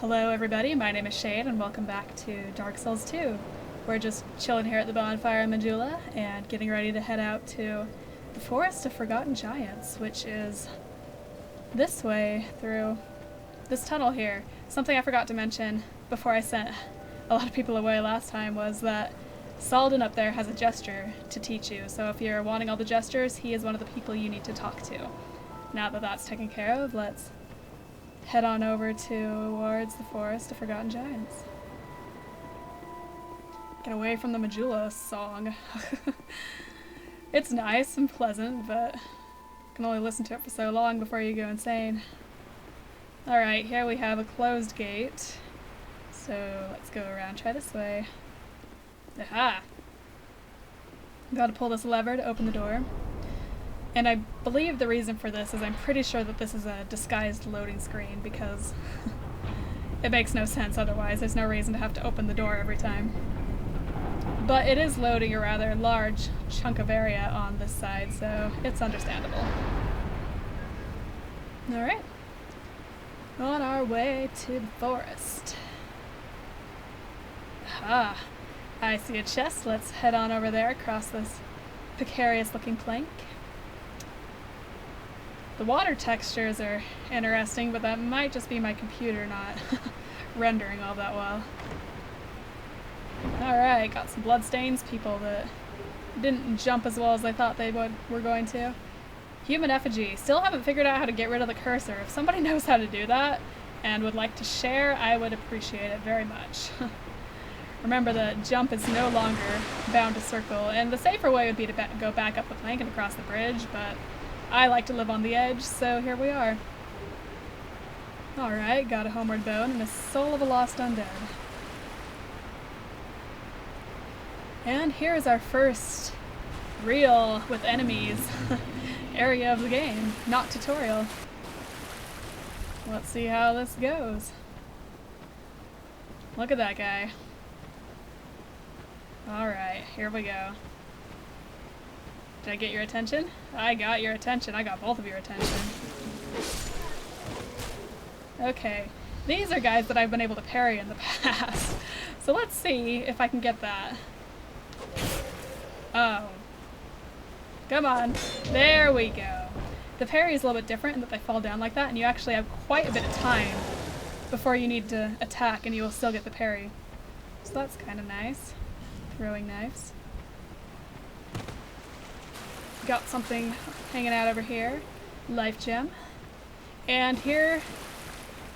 Hello everybody, my name is Shade and welcome back to Dark Souls 2. We're just chilling here at the bonfire in Majula and getting ready to head out to the Forest of Forgotten Giants, which is this way through this tunnel here. Something I forgot to mention before I sent a lot of people away last time was that Saladin up there has a gesture to teach you, so if you're wanting all the gestures, he is one of the people you need to talk to. Now that that's taken care of, let's head on over towards the Forest of Forgotten Giants. Get away from the Majula song. It's nice and pleasant, but you can only listen to it for so long before you go insane. Alright, here we have a closed gate. So let's go around, try this way. Aha! Gotta pull this lever to open the door. And I believe the reason for this is I'm pretty sure that this is a disguised loading screen because it makes no sense otherwise. There's no reason to have to open the door every time. But it is loading a rather large chunk of area on this side, so it's understandable. Alright. On our way to the forest. Aha! I see a chest. Let's head on over there across this precarious looking plank. The water textures are interesting, but that might just be my computer not rendering all that well. Alright, got some bloodstains, people that didn't jump as well as I thought they were going to. Human effigy. Still haven't figured out how to get rid of the cursor. If somebody knows how to do that and would like to share, I would appreciate it very much. Remember that jump is no longer bound to circle, and the safer way would be to go back up the plank and across the bridge, but I like to live on the edge, so here we are. Alright, got a homeward bone and a soul of a lost undead. And here's our first real, with enemies, area of the game, not tutorial. Let's see how this goes. Look at that guy. Alright, here we go. Did I get your attention? I got your attention. I got both of your attention. Okay. These are guys that I've been able to parry in the past. So let's see if I can get that. Oh. Come on. There we go. The parry is a little bit different in that they fall down like that, and you actually have quite a bit of time before you need to attack, and you will still get the parry. So that's kind of nice. Throwing knives. Got something hanging out over here. Life gem. And here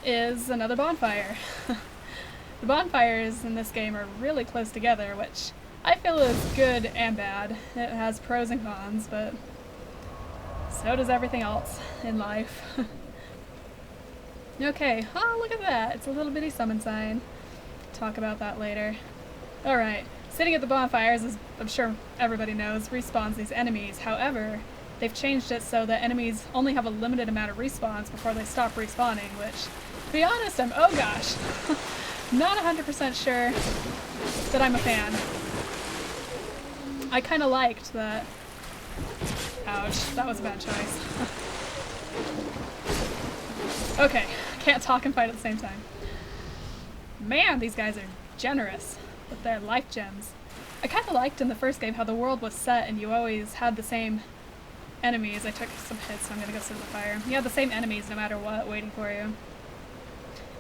is another bonfire. The bonfires in this game are really close together, which I feel is good and bad. It has pros and cons, but so does everything else in life. Okay, oh look at that. It's a little bitty summon sign. Talk about that later. Alright. Sitting at the bonfires, as I'm sure everybody knows, respawns these enemies. However, they've changed it so that enemies only have a limited amount of respawns before they stop respawning, which, to be honest, I'm, oh gosh, not 100% sure that I'm a fan. I kind of liked that. Ouch, that was a bad choice. Okay, can't talk and fight at the same time. Man, these guys are generous with their life gems. I kind of liked in the first game how the world was set and you always had the same enemies. I took some hits, so I'm gonna go sit in the fire. You had the same enemies no matter what waiting for you.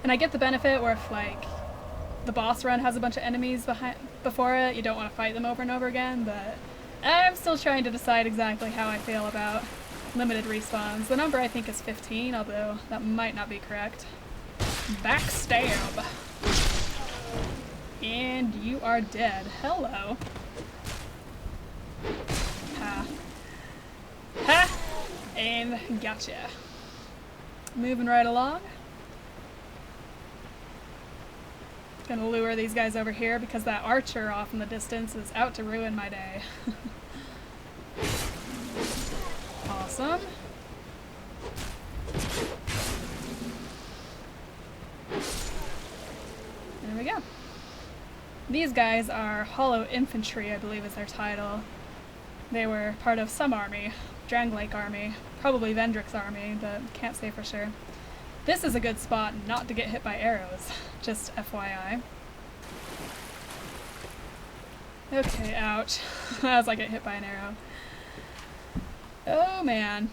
And I get the benefit where if like the boss run has a bunch of enemies before it, you don't want to fight them over and over again, but I'm still trying to decide exactly how I feel about limited respawns. The number I think is 15, although that might not be correct. Backstab! And you are dead. Hello. Ha. Ha! And gotcha. Moving right along. Gonna lure these guys over here because that archer off in the distance is out to ruin my day. Awesome. There we go. These guys are Hollow Infantry, I believe is their title. They were part of some army, Drang Lake army, probably Vendrick's army, but can't say for sure. This is a good spot not to get hit by arrows, just FYI. Okay, ouch. As I get hit by an arrow. Oh man.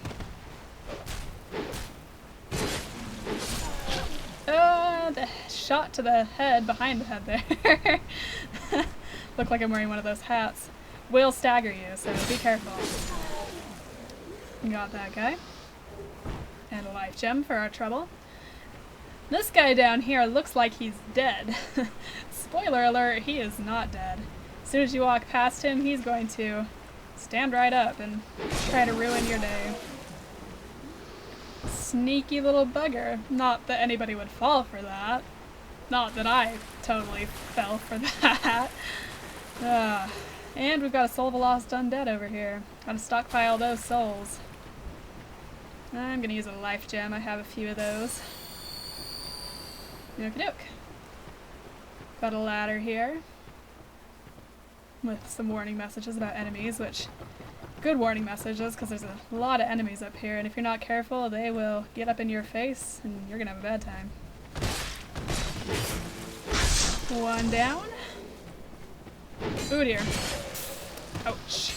Oh, the shot to the head, behind the head there. Look like I'm wearing one of those hats. Will stagger you, so be careful. Got that guy. And a life gem for our trouble. This guy down here looks like he's dead. Spoiler alert, he is not dead. As soon as you walk past him, he's going to stand right up and try to ruin your day. Sneaky little bugger. Not that anybody would fall for that. Not that I totally fell for that. And we've got a soul of a lost undead over here. Gotta stockpile those souls. I'm gonna use a life gem. I have a few of those. Okie doke. Got a ladder here with some warning messages about enemies, which good warning messages because there's a lot of enemies up here, and if you're not careful, they will get up in your face and you're gonna have a bad time. One down. Ooh dear. Ouch.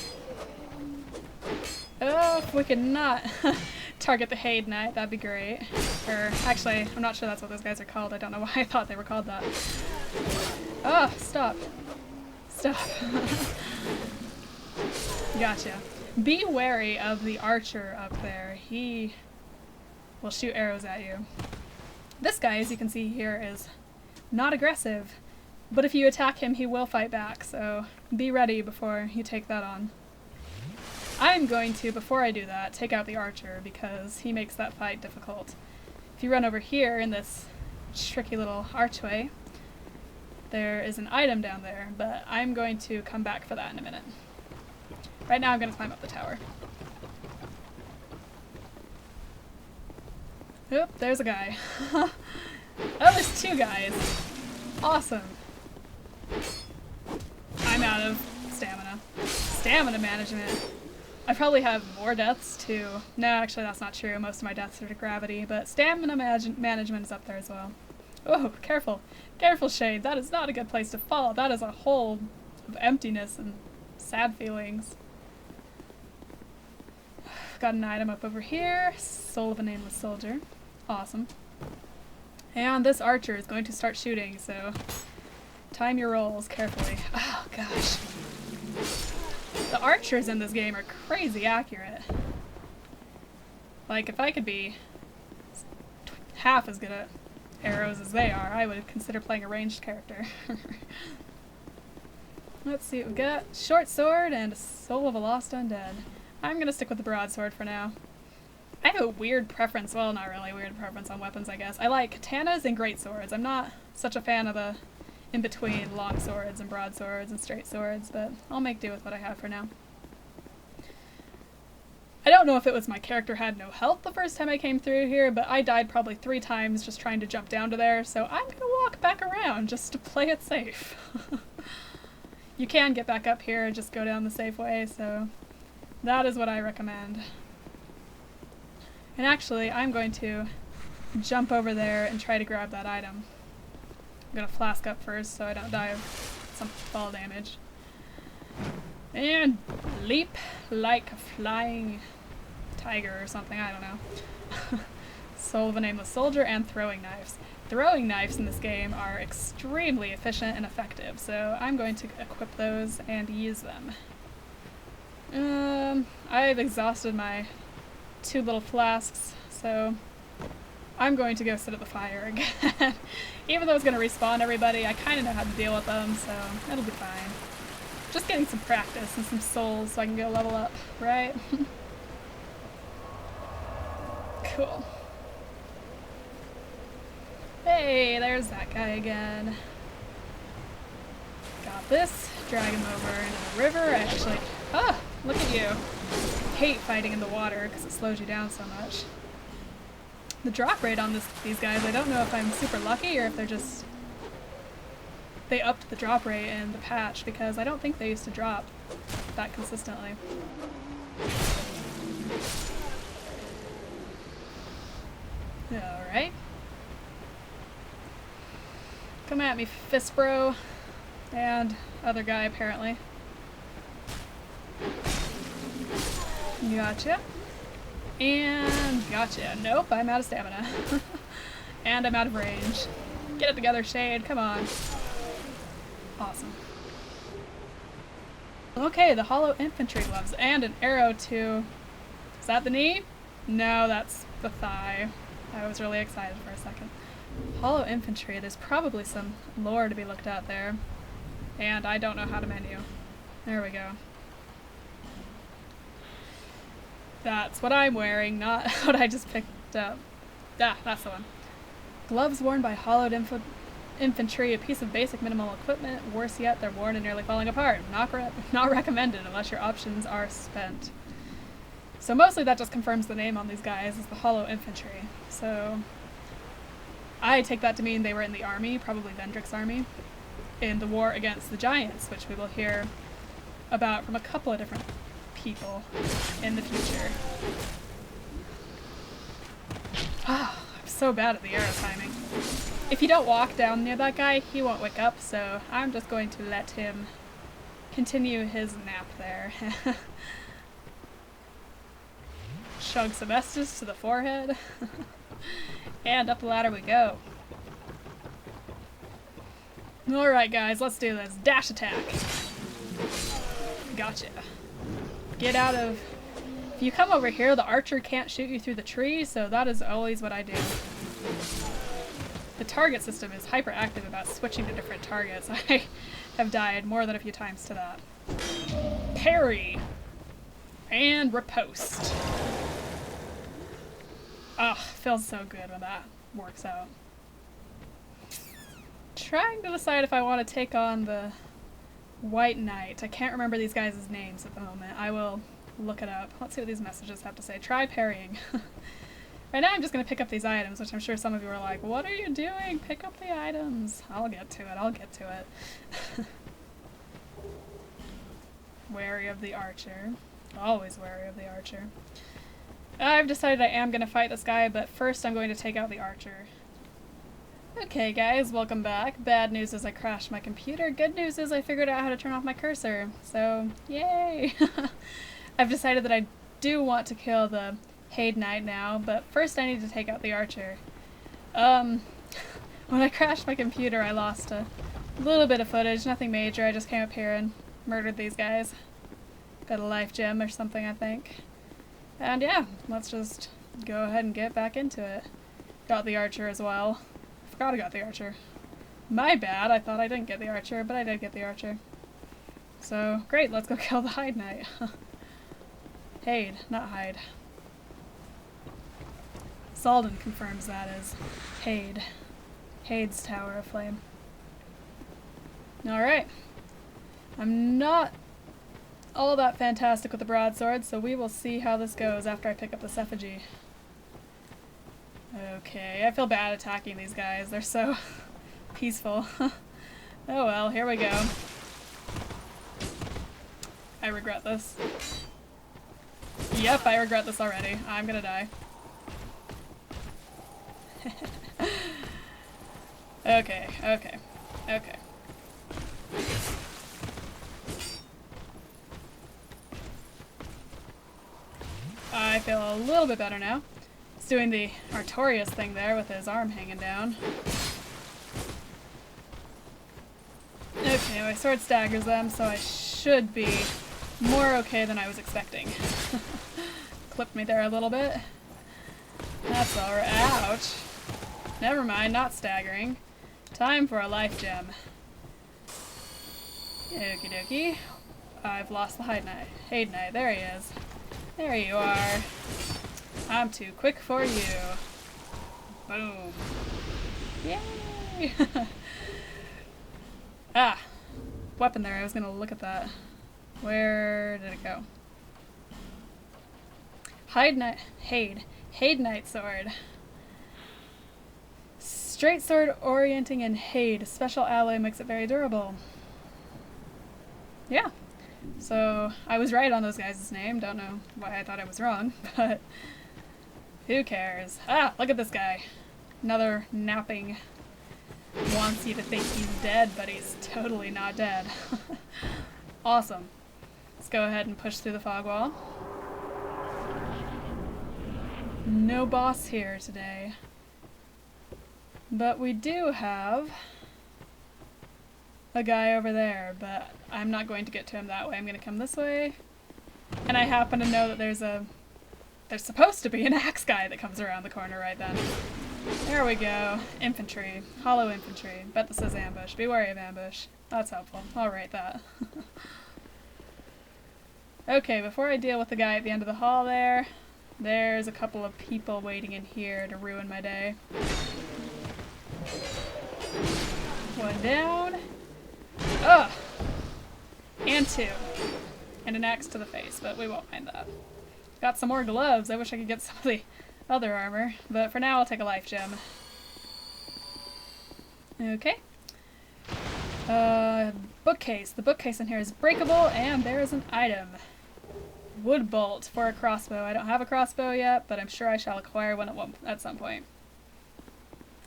Oh, if we could not target the Haid Knight, that'd be great. Or, actually, I'm not sure that's what those guys are called. I don't know why I thought they were called that. Oh, stop. Stop. Gotcha. Be wary of the archer up there. He will shoot arrows at you. This guy, as you can see here, is not aggressive, but if you attack him, he will fight back, so be ready before you take that on. I'm going to, before I do that, take out the archer because he makes that fight difficult. If you run over here in this tricky little archway, there is an item down there, but I'm going to come back for that in a minute. Right now I'm going to climb up the tower. Oop, there's a guy. Oh, there's two guys. Awesome. I'm out of stamina. Stamina management. I probably have more deaths too. No, actually that's not true. Most of my deaths are to gravity, but stamina management is up there as well. Oh, careful. Careful, Shade. That is not a good place to fall. That is a hole of emptiness and sad feelings. Got an item up over here. Soul of a Nameless Soldier. Awesome. And this archer is going to start shooting, so time your rolls carefully. Oh, gosh. The archers in this game are crazy accurate. Like, if I could be half as good at arrows as they are, I would consider playing a ranged character. Let's see what we got. Short sword and a soul of a lost undead. I'm gonna stick with the broadsword for now. I have a weird preference, well, not really a weird preference on weapons, I guess. I like katanas and greatswords. I'm not such a fan of the in-between long swords and broadswords and straight swords, but I'll make do with what I have for now. I don't know if it was my character had no health the first time I came through here, but I died probably 3 times just trying to jump down to there, so I'm gonna walk back around just to play it safe. You can get back up here and just go down the safe way, so that is what I recommend. And actually, I'm going to jump over there and try to grab that item. I'm gonna flask up first so I don't die of some fall damage. And leap like a flying tiger or something, I don't know. Soul of a Nameless Soldier and throwing knives. Throwing knives in this game are extremely efficient and effective, so I'm going to equip those and use them. I've exhausted my 2 little flasks, so I'm going to go sit at the fire again. Even though it's going to respawn everybody, I kind of know how to deal with them, so it'll be fine. Just getting some practice and some souls so I can go level up, right? Cool. Hey, there's that guy again. Got this. Drag him over into the river. Actually, look at you. I hate fighting in the water because it slows you down so much. The drop rate on these guys, I don't know if I'm super lucky or if they're just... They upped the drop rate in the patch because I don't think they used to drop that consistently. Alright. Come at me, fist bro. And other guy, apparently. Gotcha. And gotcha. Nope, I'm out of stamina. And I'm out of range. Get it together, Shade. Come on. Awesome. Okay, the hollow infantry gloves. And an arrow too. Is that the knee? No, that's the thigh. I was really excited for a second. Hollow infantry. There's probably some lore to be looked at there. And I don't know how to menu. There we go. That's what I'm wearing, not what I just picked up. Ah, that's the one. Gloves worn by hollowed infantry, a piece of basic minimal equipment. Worse yet, they're worn and nearly falling apart. Not recommended unless your options are spent. So mostly that just confirms the name on these guys is the hollow infantry. So I take that to mean they were in the army, probably Vendrick's army, in the war against the giants, which we will hear about from a couple of different people in the future. Ah, I'm so bad at the arrow timing. If you don't walk down near that guy, he won't wake up, so I'm just going to let him continue his nap there. Chug some Estus to the forehead. And up the ladder we go. Alright guys, let's do this. Dash attack. Gotcha. Get out of... If you come over here, the archer can't shoot you through the tree, so that is always what I do. The target system is hyperactive about switching to different targets. I have died more than a few times to that. Parry! And riposte. Oh, feels so good when that works out. Trying to decide if I want to take on the White Knight. I can't remember these guys' names at the moment. I will look it up. Let's see what these messages have to say. Try parrying. Right now I'm just going to pick up these items, which I'm sure some of you are like, what are you doing? Pick up the items. I'll get to it. I'll get to it. Wary of the archer. Always wary of the archer. I've decided I am going to fight this guy, but first I'm going to take out the archer. Okay guys, welcome back. Bad news is I crashed my computer. Good news is I figured out how to turn off my cursor. So, yay! I've decided that I do want to kill the Haid Knight now, but first I need to take out the archer. When I crashed my computer I lost a little bit of footage, nothing major. I just came up here and murdered these guys. Got a life gem or something, I think. And yeah, let's just go ahead and get back into it. Got the archer as well. Forgot I got the archer. My bad, I thought I didn't get the archer, but I did get the archer. So, great, let's go kill the Haid Knight. Haid, not Hyde. Salden confirms that is Haid. Haid's Tower of Flame. Alright. I'm not all that fantastic with the broadsword, so we will see how this goes after I pick up this effigy. Okay, I feel bad attacking these guys. They're so peaceful. Oh well, here we go. I regret this. Yep, I regret this already. I'm gonna die. Okay. I feel a little bit better now. He's doing the Artorias thing there with his arm hanging down. Okay, my sword staggers them, so I should be more okay than I was expecting. Clipped me there a little bit. That's alright. Ouch. Never mind, not staggering. Time for a life gem. Okie dokie. I've lost the Haid Knight. There he is. There you are. I'm too quick for you. Boom. Yay! Ah! Weapon there, I was gonna look at that. Where did it go? Haid Knight sword. Straight sword orienting in Haid. Special alloy makes it very durable. Yeah. So, I was right on those guys' name. Don't know why I thought I was wrong, but who cares? Ah, look at this guy. Another napping wants you to think he's dead, but he's totally not dead. Awesome. Let's go ahead and push through the fog wall. No boss here today. But we do have a guy over there, but I'm not going to get to him that way. I'm going to come this way. And I happen to know that there's supposed to be an axe guy that comes around the corner right then. There we go. Infantry. Hollow infantry. Bet this says ambush. Be wary of ambush. That's helpful. I'll write that. Okay, before I deal with the guy at the end of the hall there's a couple of people waiting in here to ruin my day. One down. Ugh! And two. And an axe to the face, but we won't mind that. Got some more gloves. I wish I could get some of the other armor, but for now I'll take a life gem. Okay. Bookcase. The bookcase in here is breakable, and there is an item. Wood bolt for a crossbow. I don't have a crossbow yet, but I'm sure I shall acquire one at some point.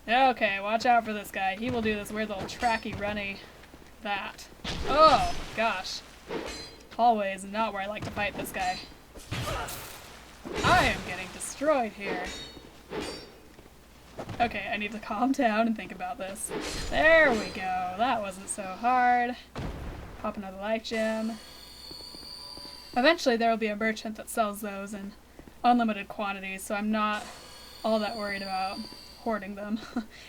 Okay, watch out for this guy. He will do this weird little tracky runny that. Oh, gosh. Hallway is not where I like to fight this guy. I am getting destroyed here. Okay, I need to calm down and think about this. There we go. That wasn't so hard. Pop another life gem. Eventually there will be a merchant that sells those in unlimited quantities, so I'm not all that worried about hoarding them.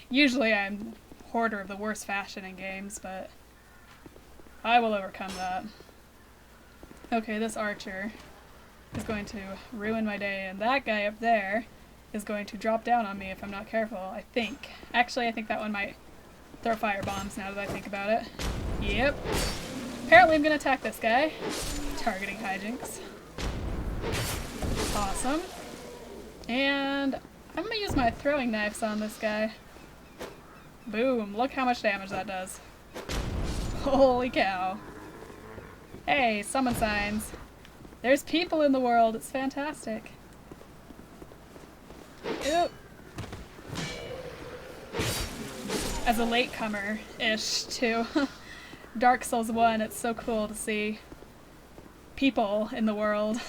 Usually I'm a hoarder of the worst fashion in games, but I will overcome that. Okay, this archer is going to ruin my day, and that guy up there is going to drop down on me if I'm not careful, I think. Actually, I think that one might throw fire bombs now that I think about it. Yep. Apparently I'm going to attack this guy. Targeting hijinks. Awesome. And I'm going to use my throwing knives on this guy. Boom. Look how much damage that does. Holy cow. Hey, summon signs. There's people in the world. It's fantastic. Oop. As a latecomer-ish to Dark Souls 1, it's so cool to see people in the world.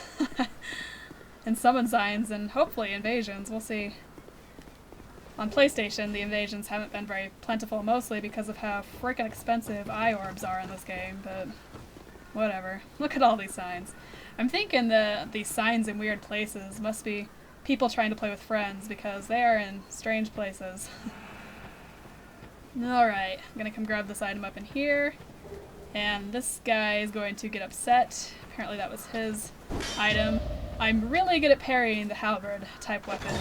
And summon signs and hopefully invasions. We'll see. On PlayStation, the invasions haven't been very plentiful, mostly because of how frickin' expensive eye orbs are in this game, but whatever. Look at all these signs. I'm thinking that these signs in weird places must be people trying to play with friends, because they are in strange places. Alright, I'm gonna come grab this item up in here, and this guy is going to get upset. Apparently that was his item. I'm really good at parrying the halberd type weapons,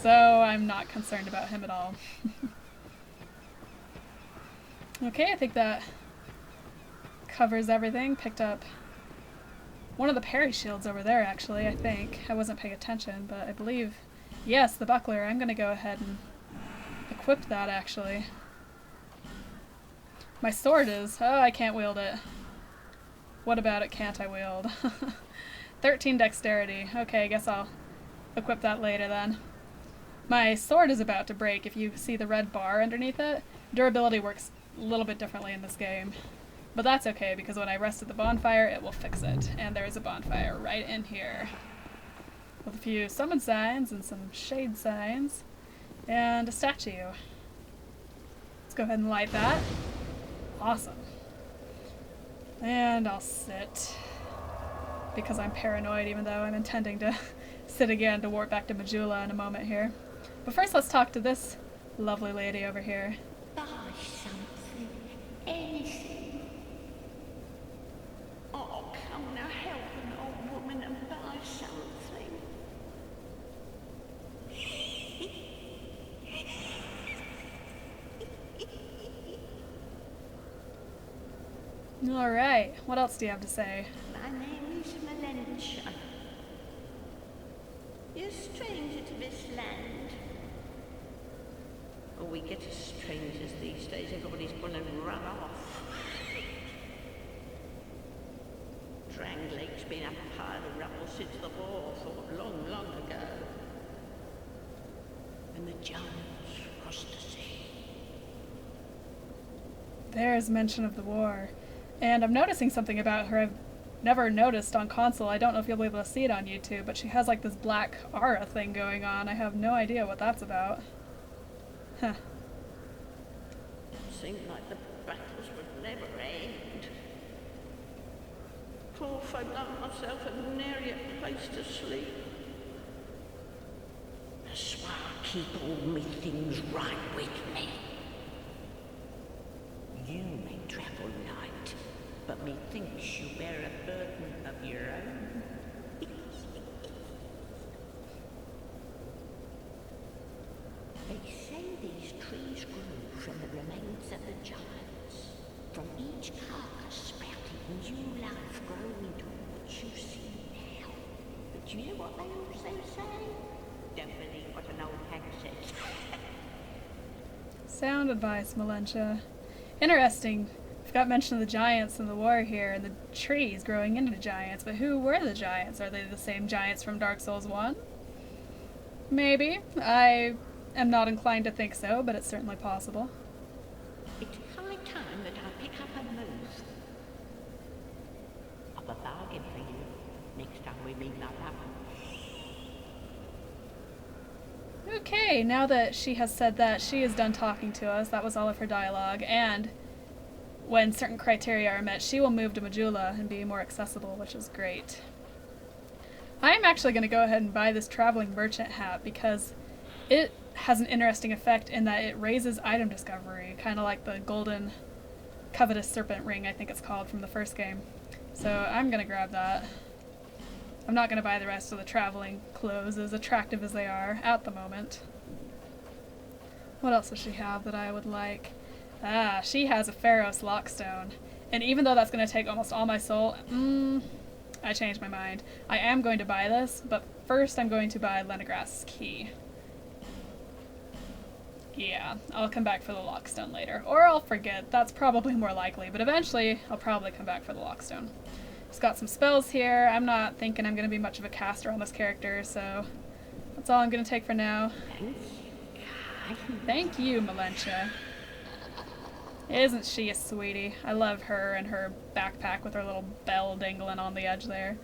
so I'm not concerned about him at all. Okay, I think that covers everything. Picked up one of the parry shields over there, actually, I think. I wasn't paying attention, but I believe... Yes, the buckler. I'm gonna go ahead and equip that, actually. My sword is... Oh, I can't wield it. What about it can't I wield? 13 dexterity. Okay, I guess I'll equip that later then. My sword is about to break. If you see the red bar underneath it, durability works a little bit differently in this game. But that's okay, because when I rest at the bonfire, it will fix it. And there is a bonfire right in here. With a few summon signs and some shade signs. And a statue. Let's go ahead and light that. Awesome. And I'll sit. Because I'm paranoid, even though I'm intending to sit again to warp back to Majula in a moment here. But first let's talk to this lovely lady over here. Buy something. Anything. Oh, come now, help an old woman and buy something. Alright, what else do you have to say? My name is Melentia. You're a stranger to this land. Oh, we get as strangers these days. Everybody's gone and run off. Drang Lake's been up a pile of rubble since the war fought long, long ago. And the giants crossed the sea. There's mention of the war. And I'm noticing something about her I've never noticed on console. I don't know if you'll be able to see it on YouTube, but she has like this black aura thing going on. I have no idea what that's about. Huh. It seemed like the battles would never end. Poor if I found myself a nary a place to sleep. I swear I'll keep all me things right with me. You may travel light, but methinks you bear a burden of your own. They say these trees grew from the remains of the giants. From each carcass sprouted new life growing into what you see now. But you know what they also say? Don't believe what an old hag says. Sound advice, Melentia. Interesting. We've got mention of the giants in the war here, and the trees growing into giants, but who were the giants? Are they the same giants from Dark Souls 1? Maybe. I am not inclined to think so, but it's certainly possible. It's high time that I pick up a move. I've a bargain for you next time we meet up. Okay, now that she has said that, she is done talking to us. That was all of her dialogue, and when certain criteria are met, she will move to Majula and be more accessible, which is great. I'm actually going to go ahead and buy this traveling merchant hat because it has an interesting effect in that it raises item discovery, kind of like the golden covetous serpent ring, I think it's called, from the first game. So I'm going to grab that. I'm not going to buy the rest of the traveling clothes, as attractive as they are at the moment. What else does she have that I would like? Ah, she has a Pharos Lockstone. And even though that's going to take almost all my soul, I changed my mind. I am going to buy this, but first I'm going to buy Lenegrass's key. Yeah, I'll come back for the Lockstone later. Or I'll forget, that's probably more likely, but eventually I'll probably come back for the Lockstone. It's got some spells here. I'm not thinking I'm going to be much of a caster on this character, so that's all I'm going to take for now. Thank you, Melentia. Isn't she a sweetie? I love her and her backpack with her little bell dangling on the edge there.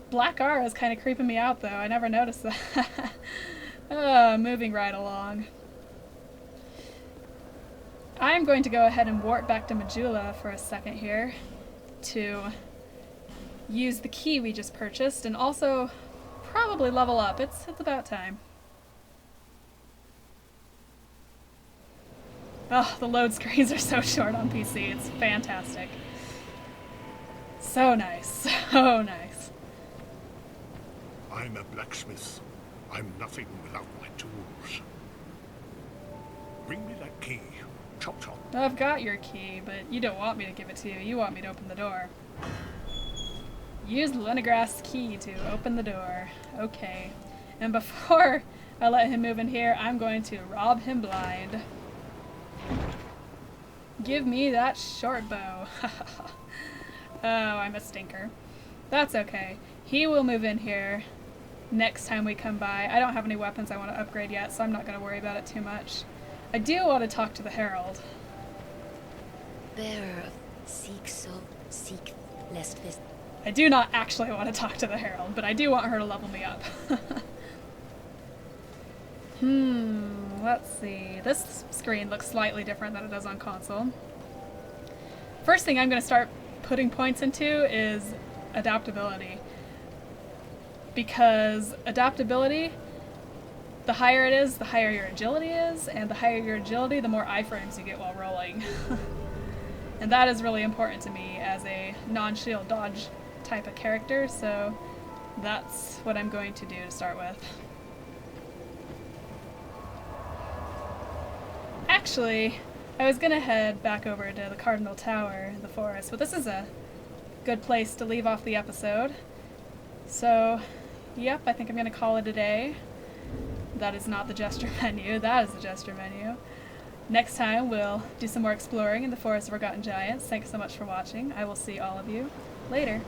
Black Aura is kind of creeping me out, though. I never noticed that. Moving right along. I'm going to go ahead and warp back to Majula for a second here to use the key we just purchased and also probably level up. It's about time. Oh, the load screens are so short on PC. It's fantastic. So nice. So nice. I'm a blacksmith. I'm nothing without my tools. Bring me that key. Chop chop. I've got your key, but you don't want me to give it to you. You want me to open the door. Use Lenegrass's key to open the door. Okay. And before I let him move in here, I'm going to rob him blind. Give me that short bow. Oh, I'm a stinker. That's okay. He will move in here next time we come by. I don't have any weapons I want to upgrade yet, so I'm not going to worry about it too much. I do want to talk to the Herald. Bearer of seek lest this. I do not actually want to talk to the Herald, but I do want her to level me up. Let's see. This screen looks slightly different than it does on console. First thing I'm going to start putting points into is adaptability. Because adaptability, the higher it is, the higher your agility is, and the higher your agility, the more iframes you get while rolling. And that is really important to me as a non-shield dodge type of character, so that's what I'm going to do to start with. Actually, I was gonna head back over to the Cardinal Tower in the forest, but this is a good place to leave off the episode. So, yep, I think I'm gonna call it a day. That is not the gesture menu, that is the gesture menu. Next time we'll do some more exploring in the Forest of Forgotten Giants. Thanks so much for watching. I will see all of you later.